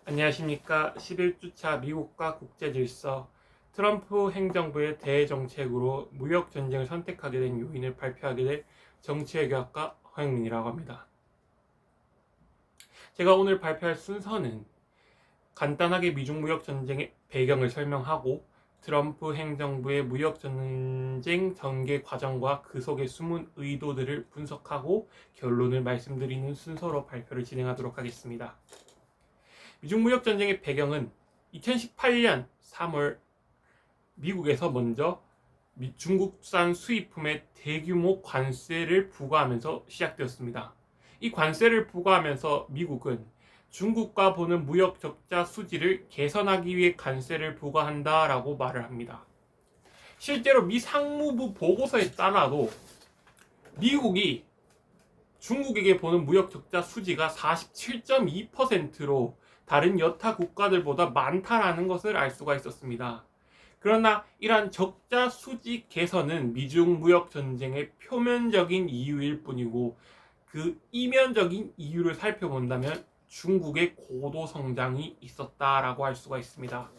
안녕하십니까. 11주차 미국과 국제질서 트럼프 행정부의 대정책으로 무역전쟁을 선택하게 된 요인을 발표하게 될 정치외교학과 허영민이라고 합니다. 제가 오늘 발표할 순서는 간단하게 미중 무역전쟁의 배경을 설명하고 트럼프 행정부의 무역전쟁 전개 과정과 그 속의 숨은 의도들을 분석하고 결론을 말씀드리는 순서로 발표를 진행하도록 하겠습니다. 미중 무역 전쟁의 배경은 2018년 3월 미국에서 먼저 중국산 수입품에 대규모 관세를 부과하면서 시작되었습니다. 이 관세를 부과하면서 미국은 중국과 보는 무역 적자 수지를 개선하기 위해 관세를 부과한다라고 말을 합니다. 실제로 미 상무부 보고서에 따라도 미국이 중국에게 보는 무역 적자 수지가 47.2%로 다른 여타 국가들보다 많다라는 것을 알 수가 있었습니다. 그러나 이러한 적자 수지 개선은 미중 무역 전쟁의 표면적인 이유일 뿐이고 그 이면적인 이유를 살펴본다면 중국의 고도 성장이 있었다라고 할 수가 있습니다.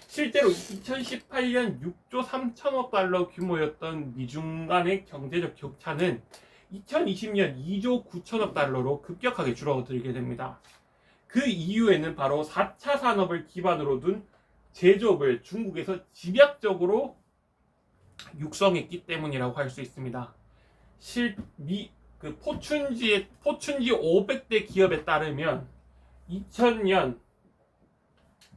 실제로 2018년 6조 3천억 달러 규모였던 미중 간의 경제적 격차는 2020년 2조 9천억 달러로 급격하게 줄어들게 됩니다. 그 이유에는 바로 4차 산업을 기반으로 둔 제조업을 중국에서 집약적으로 육성했기 때문이라고 할 수 있습니다. 포춘지 500대 기업에 따르면 2000년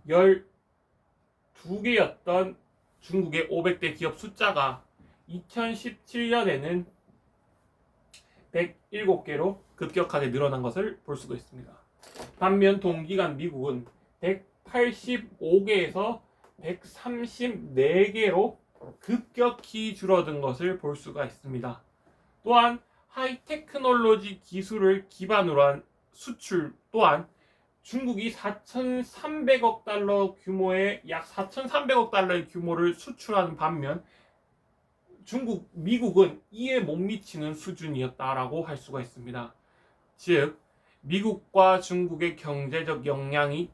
12개였던 중국의 500대 기업 숫자가 2017년에는 107개로 급격하게 늘어난 것을 볼 수가 있습니다. 반면 동기간 미국은 185개에서 134개로 급격히 줄어든 것을 볼 수가 있습니다. 또한 하이테크놀로지 기술을 기반으로 한 수출 또한 중국이 4,300억 달러 규모의 약 4,300억 달러의 규모를 수출하는 반면 미국은 이에 못 미치는 수준이었다라고 할 수가 있습니다. 즉 미국과 중국의 경제적 역량이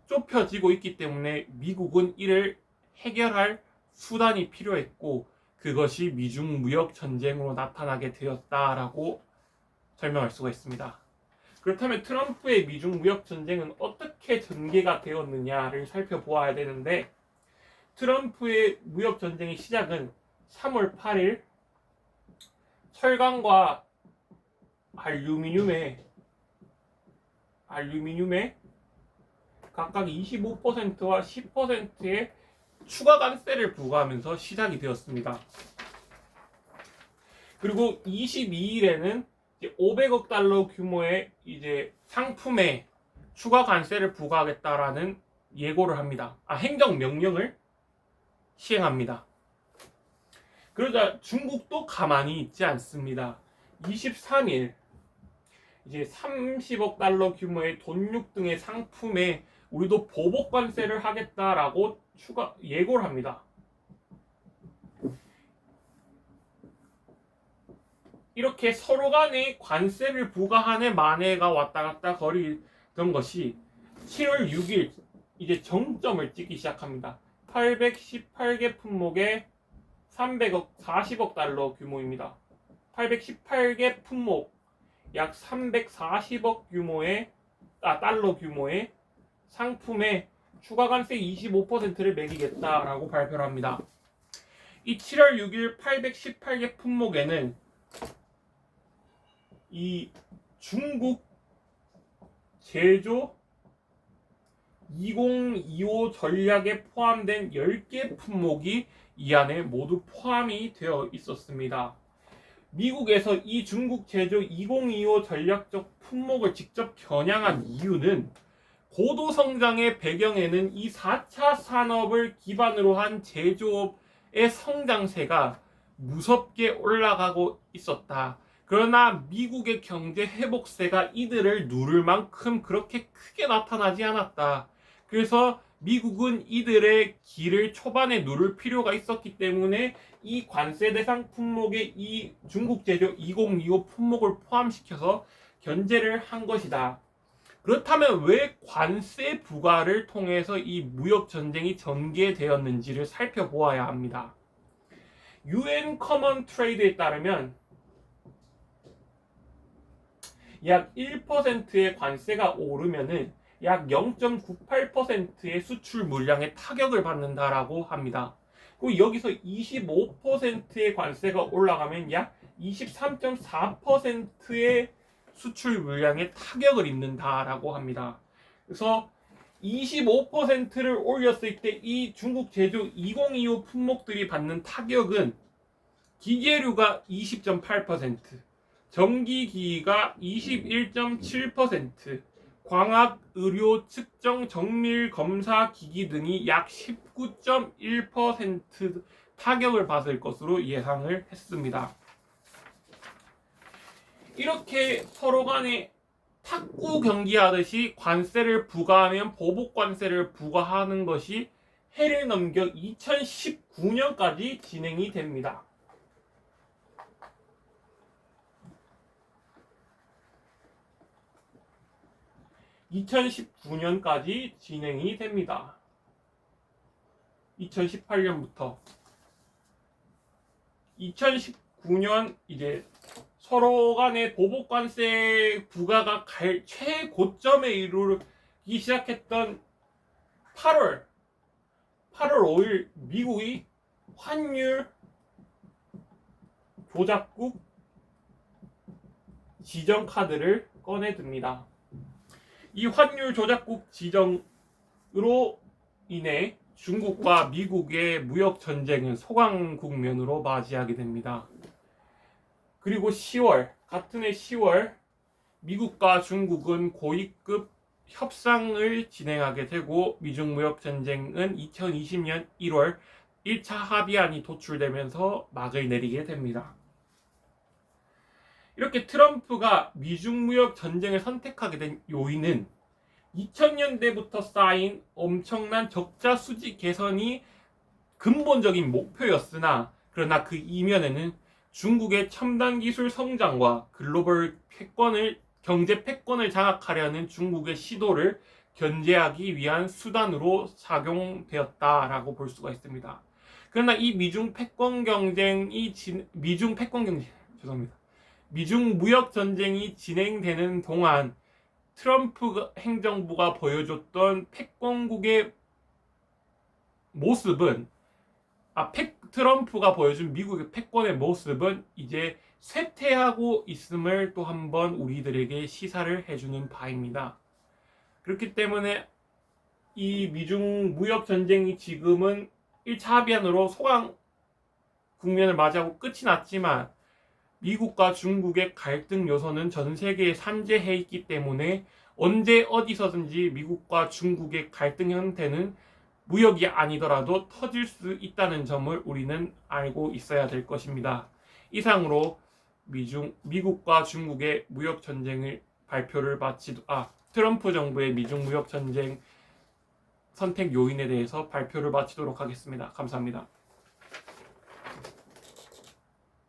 좁혀지고 있기 때문에 미국은 이를 해결할 수단이 필요했고 그것이 미중 무역 전쟁으로 나타나게 되었다라고 설명할 수가 있습니다. 그렇다면 트럼프의 미중 무역 전쟁은 어떻게 전개가 되었느냐를 살펴보아야 되는데 트럼프의 무역 전쟁의 시작은 3월 8일 철강과 알루미늄에 각각 25%와 10%의 추가 관세를 부과하면서 시작이 되었습니다. 그리고 22일에는 500억 달러 규모의 이제 상품에 추가 관세를 부과하겠다라는 예고를 합니다. 행정 명령을 시행합니다. 그러자 중국도 가만히 있지 않습니다. 23일 이제 30억 달러 규모의 돈육 등의 상품에 우리도 보복 관세를 하겠다라고 추가 예고를 합니다. 이렇게 서로 간에 관세를 부과하는 만회가 왔다 갔다 거리던 것이 7월 6일 이제 정점을 찍기 시작합니다. 818개 품목에 340억 달러 규모입니다. 818개 품목 약 340억 달러 규모의 상품에 추가 관세 25%를 매기겠다라고 발표를 합니다. 이 7월 6일 818개 품목에는 이 중국 제조 2025 전략에 포함된 10개 품목이 이 안에 모두 포함이 되어 있었습니다. 미국에서 이 중국 제조 2025 전략적 품목을 직접 겨냥한 이유는 고도 성장의 배경에는 이 4차 산업을 기반으로 한 제조업의 성장세가 무섭게 올라가고 있었다. 그러나 미국의 경제 회복세가 이들을 누를 만큼 그렇게 크게 나타나지 않았다. 그래서 미국은 이들의 길을 초반에 누를 필요가 있었기 때문에 이 관세 대상 품목에 이 중국 제조 2025 품목을 포함시켜서 견제를 한 것이다. 그렇다면 왜 관세 부과를 통해서 이 무역 전쟁이 전개되었는지를 살펴보아야 합니다. UN 커먼 트레이드에 따르면 약 1%의 관세가 오르면은 약 0.98%의 수출 물량에 타격을 받는다라고 합니다. 그리고 여기서 25%의 관세가 올라가면 약 23.4%의 수출 물량에 타격을 입는다라고 합니다. 그래서 25%를 올렸을 때 이 중국 제조 2025 품목들이 받는 타격은 기계류가 20.8%, 전기기기가 21.7%, 광학, 의료, 측정, 정밀, 검사 기기 등이 약 19.1% 타격을 받을 것으로 예상을 했습니다. 이렇게 서로 간에 탁구 경기하듯이 관세를 부과하면 보복 관세를 부과하는 것이 해를 넘겨 2019년까지 진행이 됩니다. 2019년까지 진행이 됩니다. 2018년부터 2019년 이제 서로 간의 보복 관세 부과가 최고점에 이르기 시작했던 8월 5일 미국이 환율 조작국 지정 카드를 꺼내듭니다. 이 환율 조작국 지정으로 인해 중국과 미국의 무역 전쟁은 소강 국면으로 맞이하게 됩니다. 그리고 10월, 같은 해 10월 미국과 중국은 고위급 협상을 진행하게 되고 미중 무역 전쟁은 2020년 1월 1차 합의안이 도출되면서 막을 내리게 됩니다. 이렇게 트럼프가 미중 무역 전쟁을 선택하게 된 요인은 2000년대부터 쌓인 엄청난 적자 수지 개선이 근본적인 목표였으나 그러나 그 이면에는 중국의 첨단 기술 성장과 글로벌 경제 패권을 장악하려는 중국의 시도를 견제하기 위한 수단으로 작용되었다라고 볼 수가 있습니다. 그러나 이 미중 무역 전쟁이 진행되는 동안 트럼프 행정부가 보여줬던 패권국의 모습은 트럼프가 보여준 미국의 패권의 모습은 이제 쇠퇴하고 있음을 또 한번 우리들에게 시사를 해주는 바입니다. 그렇기 때문에 이 미중 무역 전쟁이 지금은 1차 합의안으로 소강 국면을 맞이하고 끝이 났지만 미국과 중국의 갈등 요소는 전 세계에 산재해 있기 때문에 언제 어디서든지 미국과 중국의 갈등 형태는 무역이 아니더라도 터질 수 있다는 점을 우리는 알고 있어야 될 것입니다. 이상으로 미국과 중국의 무역 전쟁을 트럼프 정부의 미중 무역 전쟁 선택 요인에 대해서 발표를 마치도록 하겠습니다. 감사합니다.